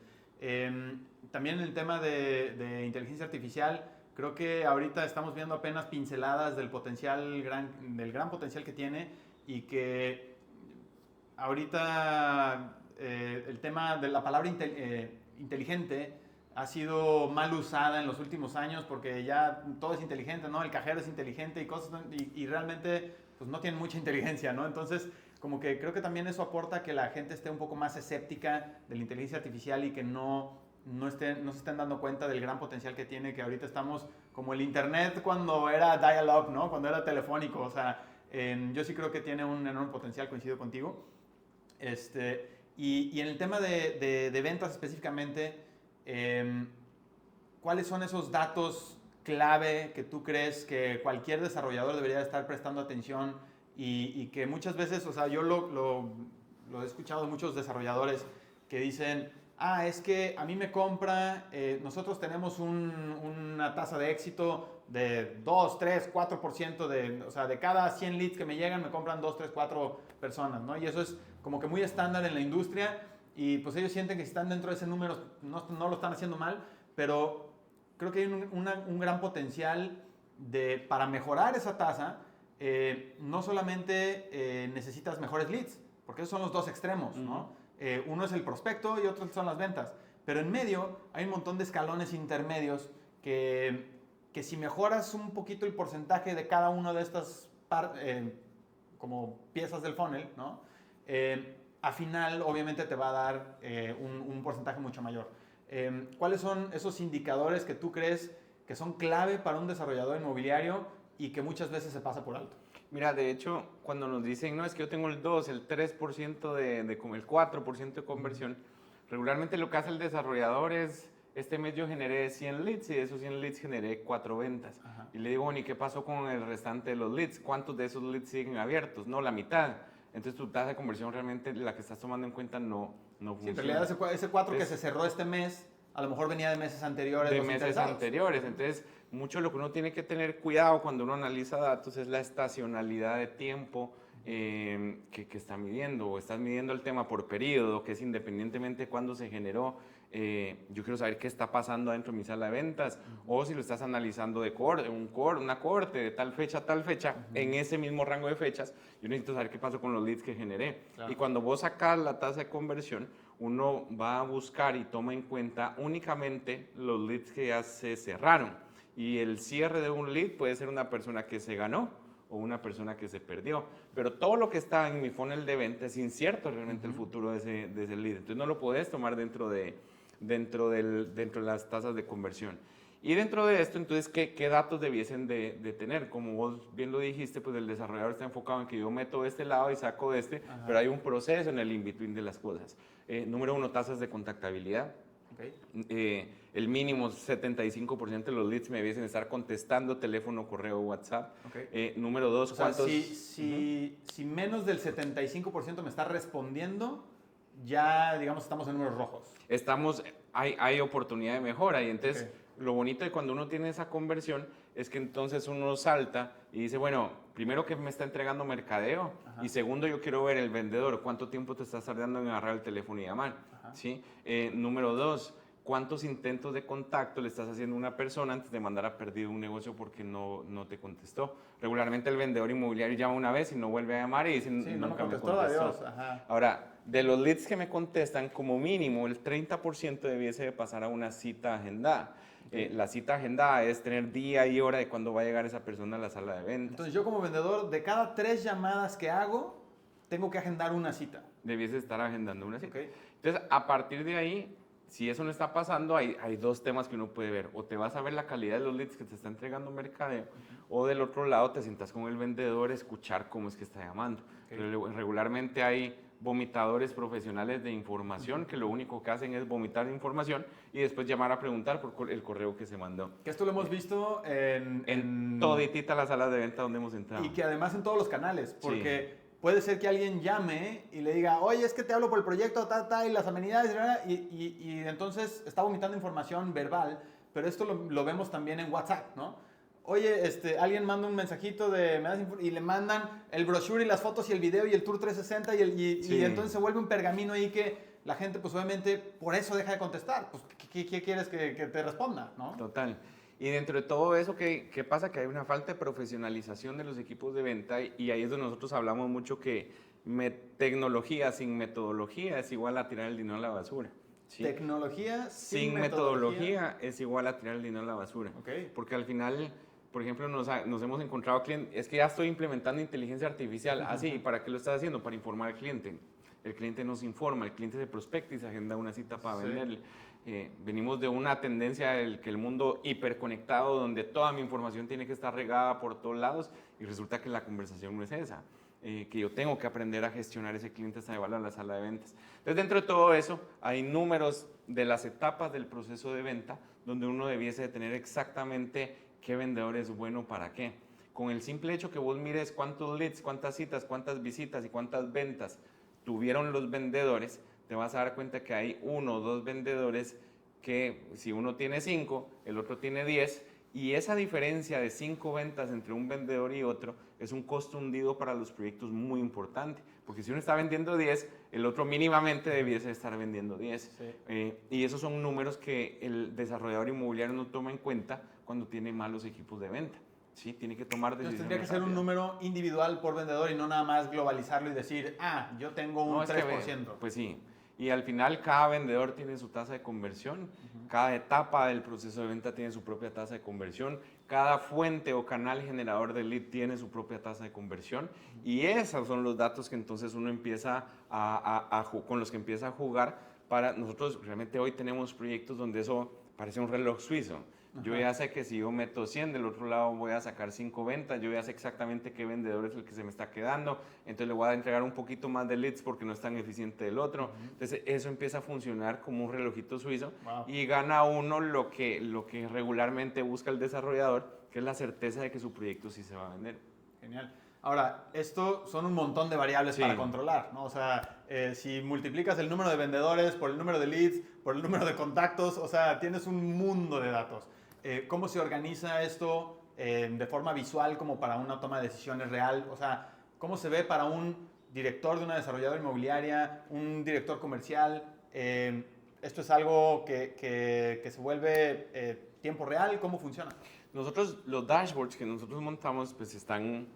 También el tema de inteligencia artificial, creo que ahorita estamos viendo apenas pinceladas del gran potencial que tiene y que ahorita el tema de la palabra inteligente ha sido mal usada en los últimos años porque ya todo es inteligente, ¿no? El cajero es inteligente y cosas, y realmente pues no tienen mucha inteligencia, ¿no? Entonces, como que creo que también eso aporta a que la gente esté un poco más escéptica de la inteligencia artificial y que no no se estén dando cuenta del gran potencial que tiene, que ahorita estamos como el internet cuando era dial-up, ¿no? Cuando era telefónico, o sea, yo sí creo que tiene un enorme potencial, coincido contigo. Y en el tema de ventas específicamente, ¿cuáles son esos datos clave que tú crees que cualquier desarrollador debería estar prestando atención y que muchas veces, o sea, yo lo he escuchado de muchos desarrolladores que dicen, es que a mí me compra, nosotros tenemos una tasa de éxito de 2, 3, 4%, o sea, de cada 100 leads que me llegan me compran 2, 3, 4 personas, ¿no? Y eso es como que muy estándar en la industria y pues ellos sienten que si están dentro de ese número no lo están haciendo mal, pero creo que hay un gran potencial para mejorar esa tasa. No solamente necesitas mejores leads, porque esos son los dos extremos, ¿no? Uno es el prospecto y otro son las ventas. Pero en medio hay un montón de escalones intermedios que si mejoras un poquito el porcentaje de cada una de estas como piezas del funnel, ¿no? Al final obviamente te va a dar un porcentaje mucho mayor. ¿Cuáles son esos indicadores que tú crees que son clave para un desarrollador inmobiliario y que muchas veces se pasa por alto? Mira, de hecho, cuando nos dicen, no, es que yo tengo el 2, el 3% el 4% de conversión, regularmente lo que hace el desarrollador es, este mes yo generé 100 leads y de esos 100 leads generé 4 ventas. Ajá. Y le digo, bueno, ¿y qué pasó con el restante de los leads? ¿Cuántos de esos leads siguen abiertos? No, la mitad. Entonces tu tasa de conversión realmente, la que estás tomando en cuenta, no funciona. Sí, en realidad ese 4 que se cerró este mes, a lo mejor venía de meses anteriores. De meses anteriores. Entonces, mucho lo que uno tiene que tener cuidado cuando uno analiza datos es la estacionalidad de tiempo que está midiendo. O estás midiendo el tema por periodo, que es independientemente de cuándo se generó. Yo quiero saber qué está pasando dentro de mi sala de ventas. O si lo estás analizando de una corte de tal fecha a tal fecha, en ese mismo rango de fechas, yo necesito saber qué pasó con los leads que generé. Claro. Y cuando vos sacas la tasa de conversión, uno va a buscar y toma en cuenta únicamente los leads que ya se cerraron. Y el cierre de un lead puede ser una persona que se ganó o una persona que se perdió. Pero todo lo que está en mi funnel de venta es incierto realmente el futuro de ese lead. Entonces no lo puedes tomar dentro de las tasas de conversión. Y dentro de esto, entonces, ¿qué datos debiesen de tener? Como vos bien lo dijiste, pues el desarrollador está enfocado en que yo meto de este lado y saco de este, ajá, pero hay un proceso en el in-between de las cosas. Número 1, tasas de contactabilidad. Okay. El mínimo 75% de los leads me debiesen estar contestando teléfono, correo, WhatsApp. Okay. Número 2, o sea, ¿cuántos? Si menos del 75% me está respondiendo, ya, digamos, estamos en números rojos. Hay oportunidad de mejora y entonces... Okay. Lo bonito de cuando uno tiene esa conversión es que entonces uno salta y dice, bueno, primero que me está entregando mercadeo, ajá, y segundo yo quiero ver el vendedor, cuánto tiempo te estás tardando en agarrar el teléfono y llamar, ¿sí? Número 2, cuántos intentos de contacto le estás haciendo a una persona antes de mandar a perdido un negocio porque no te contestó. Regularmente el vendedor inmobiliario llama una vez y no vuelve a llamar y dice, sí, nunca me contestó. Adiós. Ajá. Ahora, de los leads que me contestan, como mínimo el 30% debiese de pasar a una cita agendada. La cita agendada es tener día y hora de cuándo va a llegar esa persona a la sala de ventas. Entonces yo como vendedor, de cada 3 llamadas que hago, tengo que agendar una cita. Debiese estar agendando una cita. Okay. Entonces, a partir de ahí, si eso no está pasando, hay 2 temas que uno puede ver. O te vas a ver la calidad de los leads que te está entregando mercadeo, o del otro lado te sientas con el vendedor, escuchar cómo es que está llamando. Okay. Regularmente hay vomitadores profesionales de información que lo único que hacen es vomitar información y después llamar a preguntar por el correo que se mandó. Que esto lo hemos visto en toditita las salas de venta donde hemos entrado. Y que además en todos los canales, porque sí, puede ser que alguien llame y le diga, oye, es que te hablo por el proyecto, y las amenidades, y entonces está vomitando información verbal, pero esto lo vemos también en WhatsApp, ¿no? Oye, alguien manda un mensajito y le mandan el brochure y las fotos y el video y el tour 360 sí, y entonces se vuelve un pergamino ahí que la gente pues obviamente por eso deja de contestar. Pues, ¿qué quieres que te responda, no? Total. Y dentro de todo eso, ¿qué pasa? Que hay una falta de profesionalización de los equipos de venta y ahí es donde nosotros hablamos mucho que tecnología sin metodología es igual a tirar el dinero a la basura. ¿Sí? Tecnología sin metodología es igual a tirar el dinero a la basura. Okay. Porque al final... Por ejemplo, nos hemos encontrado clientes, es que ya estoy implementando inteligencia artificial. Así, ¿para qué lo estás haciendo? Para informar al cliente. El cliente nos informa, el cliente se prospecta y se agenda una cita para venderle. Venimos de una tendencia del que el mundo hiperconectado, donde toda mi información tiene que estar regada por todos lados y resulta que la conversación no es esa, que yo tengo que aprender a gestionar ese cliente hasta llevarlo a la sala de ventas. Entonces, dentro de todo eso, hay números de las etapas del proceso de venta donde uno debiese de tener exactamente qué vendedor es bueno para qué. Con el simple hecho que vos mires cuántos leads, cuántas citas, cuántas visitas y cuántas ventas tuvieron los vendedores, te vas a dar cuenta que hay 1 o 2 vendedores que si uno tiene 5, el otro tiene 10, y esa diferencia de 5 ventas entre un vendedor y otro es un costo hundido para los proyectos muy importante, porque si uno está vendiendo 10, el otro mínimamente debiese estar vendiendo 10. Sí. Y esos son números que el desarrollador inmobiliario no toma en cuenta cuando tiene malos equipos de venta. Sí, tiene que tomar decisiones. Entonces, tendría que ser un número individual por vendedor y no nada más globalizarlo y decir, yo tengo un 3%. Pues sí. Y al final cada vendedor tiene su tasa de conversión, cada etapa del proceso de venta tiene su propia tasa de conversión, cada fuente o canal generador de lead tiene su propia tasa de conversión y esos son los datos que entonces uno empieza con los que empieza a jugar. Para nosotros realmente hoy tenemos proyectos donde eso parece un reloj suizo. Yo ya sé que si yo meto 100, del otro lado voy a sacar 5 ventas, yo ya sé exactamente qué vendedor es el que se me está quedando, entonces le voy a entregar un poquito más de leads porque no es tan eficiente el otro. Entonces eso empieza a funcionar como un relojito suizo y gana uno lo que regularmente busca el desarrollador, que es la certeza de que su proyecto sí se va a vender. Genial. Ahora, esto son un montón de variables para controlar, ¿no? O sea, si multiplicas el número de vendedores por el número de leads, por el número de contactos, o sea, tienes un mundo de datos. ¿Cómo se organiza esto de forma visual como para una toma de decisiones real? O sea, ¿cómo se ve para un director de una desarrolladora inmobiliaria, un director comercial? ¿Esto es algo que se vuelve tiempo real? ¿Cómo funciona? Nosotros, los dashboards que nosotros montamos, pues están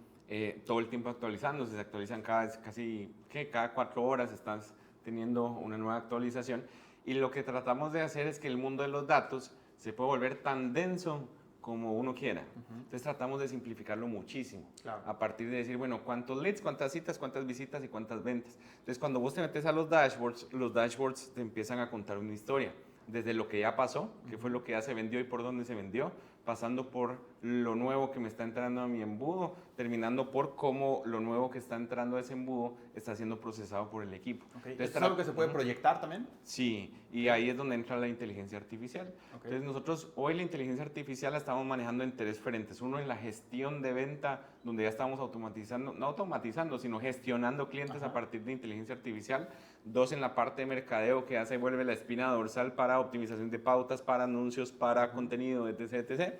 todo el tiempo actualizándose, se actualizan cada 4 horas estás teniendo una nueva actualización. Y lo que tratamos de hacer es que el mundo de los datos se puede volver tan denso como uno quiera. Entonces tratamos de simplificarlo muchísimo. Claro. A partir de decir, bueno, cuántos leads, cuántas citas, cuántas visitas y cuántas ventas. Entonces cuando vos te metes a los dashboards te empiezan a contar una historia. Desde lo que ya pasó, qué fue lo que ya se vendió y por dónde se vendió, pasando por lo nuevo que me está entrando a mi embudo, terminando por cómo lo nuevo que está entrando a ese embudo está siendo procesado por el equipo. Okay. Entonces, ¿es algo que se puede proyectar también? Sí, y ahí es donde entra la inteligencia artificial. Okay. Entonces nosotros hoy la inteligencia artificial la estamos manejando en 3 frentes. Uno en la gestión de venta, donde ya estamos automatizando, no automatizando, sino gestionando clientes a partir de inteligencia artificial. 2 en la parte de mercadeo, que ya se vuelve la espina dorsal para optimización de pautas, para anuncios, para contenido, etc, etc.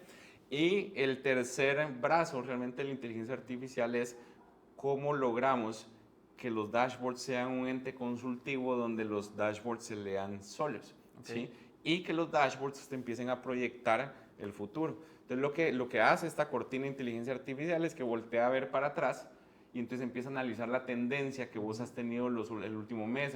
Y el tercer brazo realmente de la inteligencia artificial es cómo logramos que los dashboards sean un ente consultivo donde los dashboards se lean solos, ¿sí? Y que los dashboards te empiecen a proyectar el futuro. Entonces lo que hace esta cortina de inteligencia artificial es que voltea a ver para atrás y entonces empieza a analizar la tendencia que vos has tenido el último mes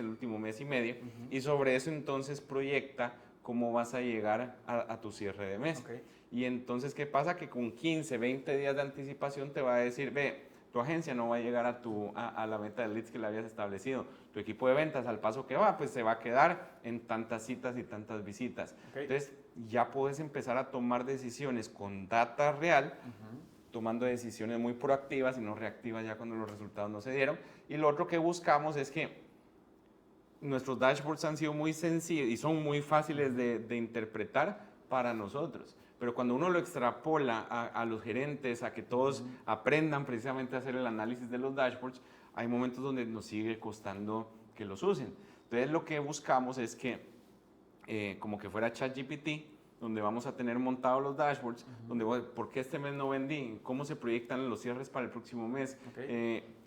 y medio, y sobre eso entonces proyecta cómo vas a llegar a tu cierre de mes. Y entonces, ¿qué pasa? Que con 15, 20 días de anticipación te va a decir, ve, tu agencia no va a llegar a la meta de leads que le habías establecido. Tu equipo de ventas, al paso que va, pues se va a quedar en tantas citas y tantas visitas. Entonces, ya puedes empezar a tomar decisiones con data real, tomando decisiones muy proactivas y no reactivas ya cuando los resultados no se dieron. Y lo otro que buscamos es que nuestros dashboards han sido muy sencillos y son muy fáciles de interpretar para nosotros. Pero cuando uno lo extrapola a los gerentes, a que todos aprendan precisamente a hacer el análisis de los dashboards, hay momentos donde nos sigue costando que los usen. Entonces lo que buscamos es que, como que fuera ChatGPT, donde vamos a tener montados los dashboards, donde ¿por qué este mes no vendí? ¿Cómo se proyectan los cierres para el próximo mes?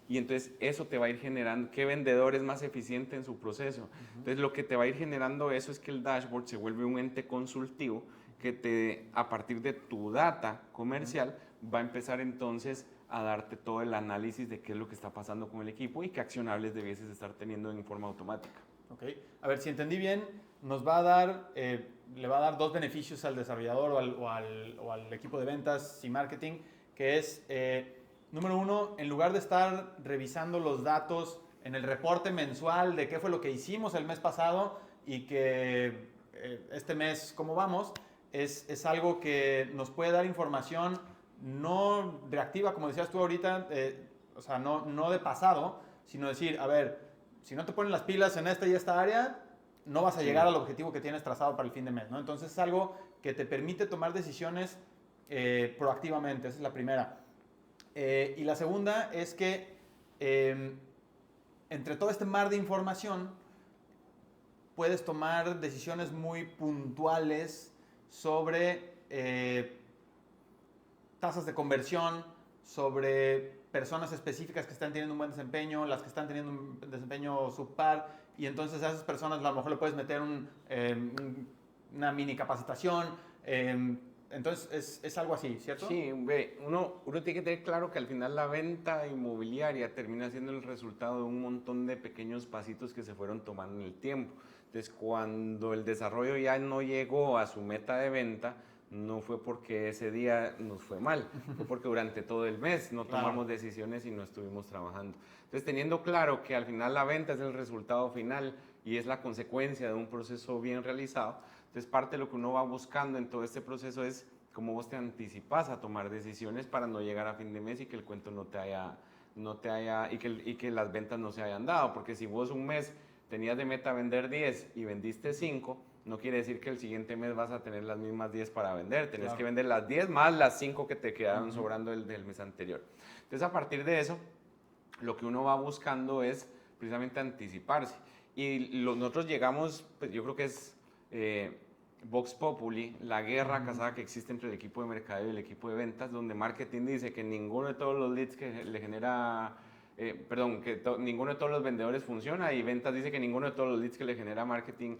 Y entonces eso te va a ir generando qué vendedor es más eficiente en su proceso. Entonces lo que te va a ir generando eso es que el dashboard se vuelve un ente consultivo que a partir de tu data comercial va a empezar entonces a darte todo el análisis de qué es lo que está pasando con el equipo y qué accionables debieses estar teniendo en forma automática. A ver, si entendí bien, nos va a dar, le va a dar 2 beneficios al desarrollador o al equipo de ventas y marketing, que es, número 1, en lugar de estar revisando los datos en el reporte mensual de qué fue lo que hicimos el mes pasado y que este mes cómo vamos, es algo que nos puede dar información no reactiva, como decías tú ahorita, o sea, no de pasado, sino decir, a ver, si no te ponen las pilas en esta y esta área, no vas a llegar al objetivo que tienes trazado para el fin de mes, ¿no? Entonces es algo que te permite tomar decisiones proactivamente, esa es la primera. Y la segunda es que entre todo este mar de información puedes tomar decisiones muy puntuales sobre tasas de conversión, sobre personas específicas que están teniendo un buen desempeño, las que están teniendo un desempeño subpar, y entonces a esas personas a lo mejor le puedes meter una mini capacitación. Entonces es algo así, ¿cierto? Sí, uno tiene que tener claro que al final la venta inmobiliaria termina siendo el resultado de un montón de pequeños pasitos que se fueron tomando en el tiempo. Entonces, cuando el desarrollo ya no llegó a su meta de venta, no fue porque ese día nos fue mal, fue porque durante todo el mes no tomamos decisiones y no estuvimos trabajando. Entonces, teniendo claro que al final la venta es el resultado final y es la consecuencia de un proceso bien realizado, entonces parte de lo que uno va buscando en todo este proceso es cómo vos te anticipas a tomar decisiones para no llegar a fin de mes y que el cuento no te haya y que las ventas no se hayan dado, porque si vos un mes tenías de meta vender 10 y vendiste 5, no quiere decir que el siguiente mes vas a tener las mismas 10 para vender. Tenés que vender las 10 más las 5 que te quedaron sobrando del mes anterior. Entonces, a partir de eso, lo que uno va buscando es precisamente anticiparse. Y nosotros llegamos, pues yo creo que es Vox Populi, la guerra casada que existe entre el equipo de mercadeo y el equipo de ventas, donde marketing dice que ninguno de todos los leads que le genera... ninguno de todos los vendedores funciona, y ventas dice que ninguno de todos los leads que le genera marketing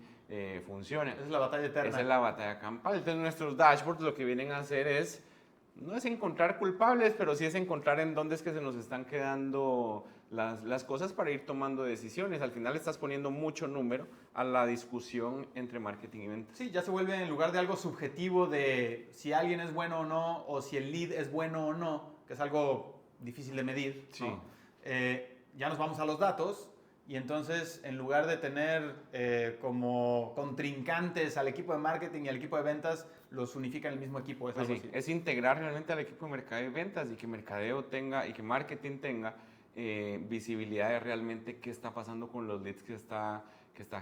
funciona. Esa es la batalla eterna. Esa es la batalla campal. Entonces nuestros dashboards lo que vienen a hacer no es encontrar culpables, pero sí es encontrar en dónde es que se nos están quedando las cosas para ir tomando decisiones. Al final estás poniendo mucho número a la discusión entre marketing y ventas. Sí, ya se vuelve, en lugar de algo subjetivo de si alguien es bueno o no, o si el lead es bueno o no, que es algo difícil de medir, sí. ¿no? Ya nos vamos a los datos, y entonces en lugar de tener como contrincantes al equipo de marketing y al equipo de ventas, los unifica en el mismo equipo. Pues sí, es integrar realmente al equipo de mercadeo y ventas, y que mercadeo tenga y que marketing tenga visibilidad de realmente qué está pasando con los leads que está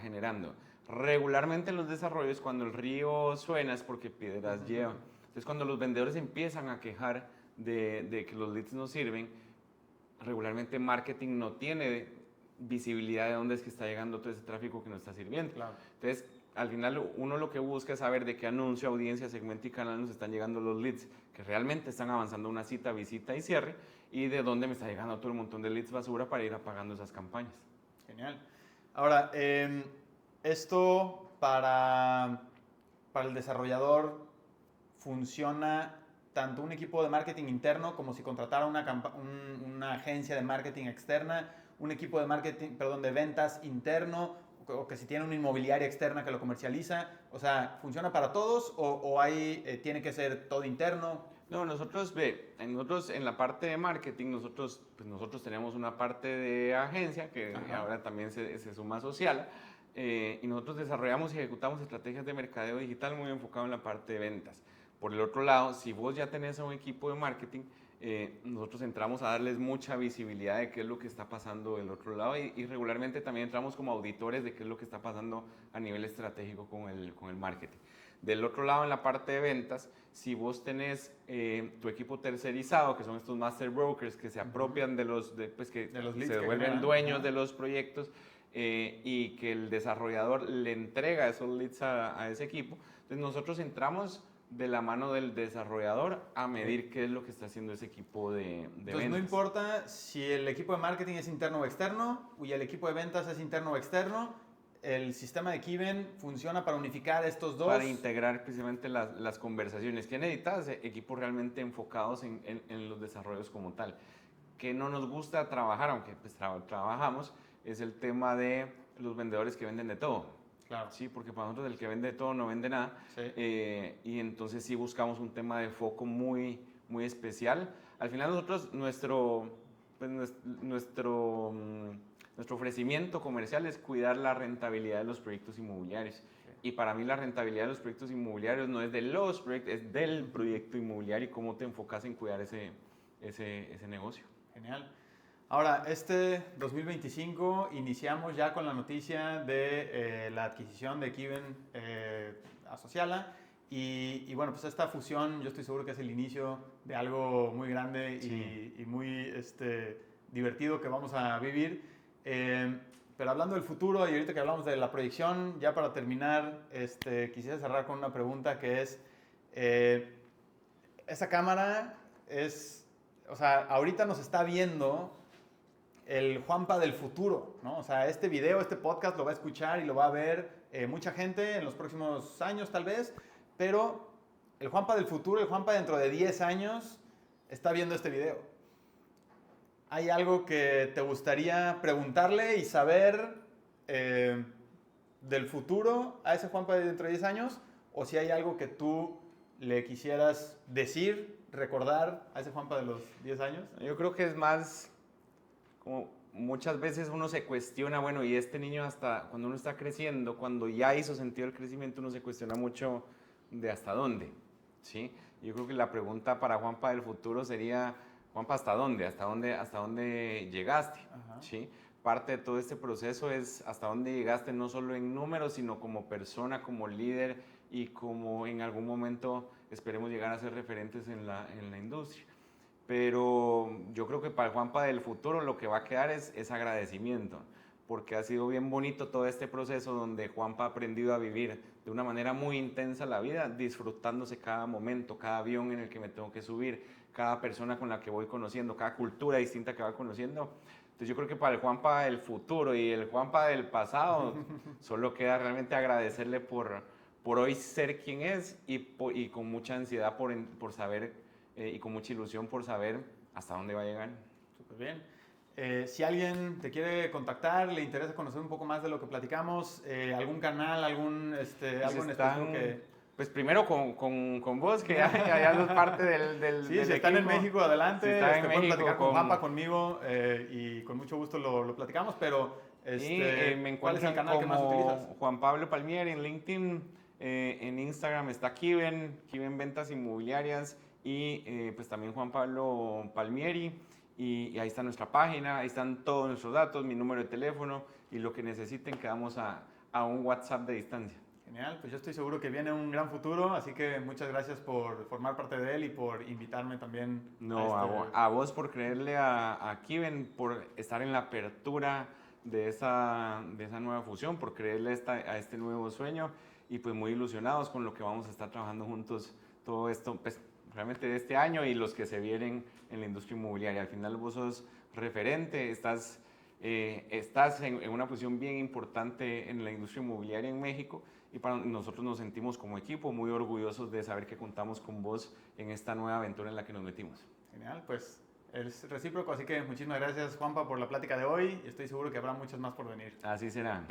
generando. Regularmente en los desarrollos, cuando el río suena es porque piedras lleva. Entonces, cuando los vendedores empiezan a quejar de que los leads no sirven, regularmente marketing no tiene visibilidad de dónde es que está llegando todo ese tráfico que no está sirviendo. Claro. Entonces, al final uno lo que busca es saber de qué anuncio, audiencia, segmento y canal nos están llegando los leads que realmente están avanzando una cita, visita y cierre, y de dónde me está llegando todo el montón de leads basura para ir apagando esas campañas. Genial. Ahora, esto para el desarrollador funciona tanto un equipo de marketing interno como si contratara una agencia de marketing externa, un equipo de marketing, perdón, de ventas interno, o que si tiene una inmobiliaria externa que lo comercializa. O sea, ¿funciona para todos o tiene que ser todo interno? No, nosotros en la parte de marketing, nosotros tenemos una parte de agencia que ahora también se suma a Social, y nosotros desarrollamos y ejecutamos estrategias de mercadeo digital muy enfocado en la parte de ventas. Por el otro lado, si vos ya tenés a un equipo de marketing, nosotros entramos a darles mucha visibilidad de qué es lo que está pasando del otro lado, y regularmente también entramos como auditores de qué es lo que está pasando a nivel estratégico con el marketing. Del otro lado, en la parte de ventas, si vos tenés tu equipo tercerizado, que son estos master brokers que se apropian de los leads, se vuelven dueños de los proyectos, y que el desarrollador le entrega esos leads a ese equipo, entonces nosotros entramos de la mano del desarrollador a medir qué es lo que está haciendo ese equipo de Entonces, ventas. no importa si el equipo de marketing es interno o externo, y el equipo de ventas es interno o externo, el sistema de Kiven funciona para unificar estos dos. Para integrar precisamente las conversaciones que necesitas, equipos realmente enfocados en los desarrollos como tal. Que no nos gusta trabajar, aunque pues trabajamos, es el tema de los vendedores que venden de todo. Claro. Sí, porque para nosotros el que vende de todo no vende nada. Sí. Y entonces sí buscamos un tema de foco muy, muy especial. Al final nosotros, nuestro ofrecimiento comercial es cuidar la rentabilidad de los proyectos inmobiliarios. y para mí la rentabilidad de los proyectos inmobiliarios no es de los proyectos, es del proyecto inmobiliario y cómo te enfocas en cuidar ese negocio. Genial. Ahora, este 2025 iniciamos ya con la noticia de la adquisición de Kiven a Sociala. Y bueno, pues esta fusión yo estoy seguro que es el inicio de algo muy grande y muy divertido que vamos a vivir. Pero hablando del futuro y ahorita que hablamos de la proyección, ya para terminar, quisiera cerrar con una pregunta que es, esa cámara es, o sea, ahorita nos está viendo el Juanpa del futuro, ¿no? O sea, este video, este podcast lo va a escuchar y lo va a ver mucha gente en los próximos años tal vez, pero el Juanpa del futuro, el Juanpa dentro de 10 años, está viendo este video. ¿Hay algo que te gustaría preguntarle y saber del futuro a ese Juanpa de dentro de 10 años? ¿O si hay algo que tú le quisieras decir, recordar a ese Juanpa de los 10 años? Yo creo que es más, como muchas veces uno se cuestiona, bueno, y este niño hasta cuando uno está creciendo, cuando ya hizo sentido el crecimiento, uno se cuestiona mucho de hasta dónde, ¿sí? Yo creo que la pregunta para Juanpa del futuro sería, Juanpa, ¿hasta dónde? ¿Hasta dónde llegaste? ¿Sí? Parte de todo este proceso es hasta dónde llegaste, no solo en números, sino como persona, como líder y como en algún momento esperemos llegar a ser referentes en la industria. Pero yo creo que para el Juanpa del futuro lo que va a quedar es agradecimiento, porque ha sido bien bonito todo este proceso donde Juanpa ha aprendido a vivir de una manera muy intensa la vida, disfrutándose cada momento, cada avión en el que me tengo que subir, cada persona con la que voy conociendo, cada cultura distinta que va conociendo. Entonces yo creo que para el Juanpa del futuro y el Juanpa del pasado solo queda realmente agradecerle por hoy ser quien es y con mucha ansiedad por saber y con mucha ilusión por saber hasta dónde va a llegar. Súper bien. Si alguien te quiere contactar, le interesa conocer un poco más de lo que platicamos, algún canal, algo en específico que... Pues primero con vos, que ya sos parte del Sí, del si están en equipo. México, adelante, Si están en pueden México, platicar con Juanpa, conmigo, y con mucho gusto lo platicamos, pero me ¿cuál es el encuentran canal que más como utilizas? Juan Pablo Palmieri en LinkedIn, en Instagram está Kiven Ventas Inmobiliarias y pues también Juan Pablo Palmieri. Y ahí está nuestra página, ahí están todos nuestros datos, mi número de teléfono y lo que necesiten quedamos a un WhatsApp de distancia. Genial, pues yo estoy seguro que viene un gran futuro, así que muchas gracias por formar parte de él y por invitarme también. No, a vos por creerle a Kiven, por estar en la apertura de esa nueva fusión, por creerle a este nuevo sueño y pues muy ilusionados con lo que vamos a estar trabajando juntos todo esto, pues realmente de este año y los que se vienen en la industria inmobiliaria. Al final vos sos referente, estás en una posición bien importante en la industria inmobiliaria en México y para nosotros nos sentimos como equipo muy orgullosos de saber que contamos con vos en esta nueva aventura en la que nos metimos. Genial, pues es recíproco, así que muchísimas gracias Juanpa por la plática de hoy y estoy seguro que habrá muchas más por venir. Así será.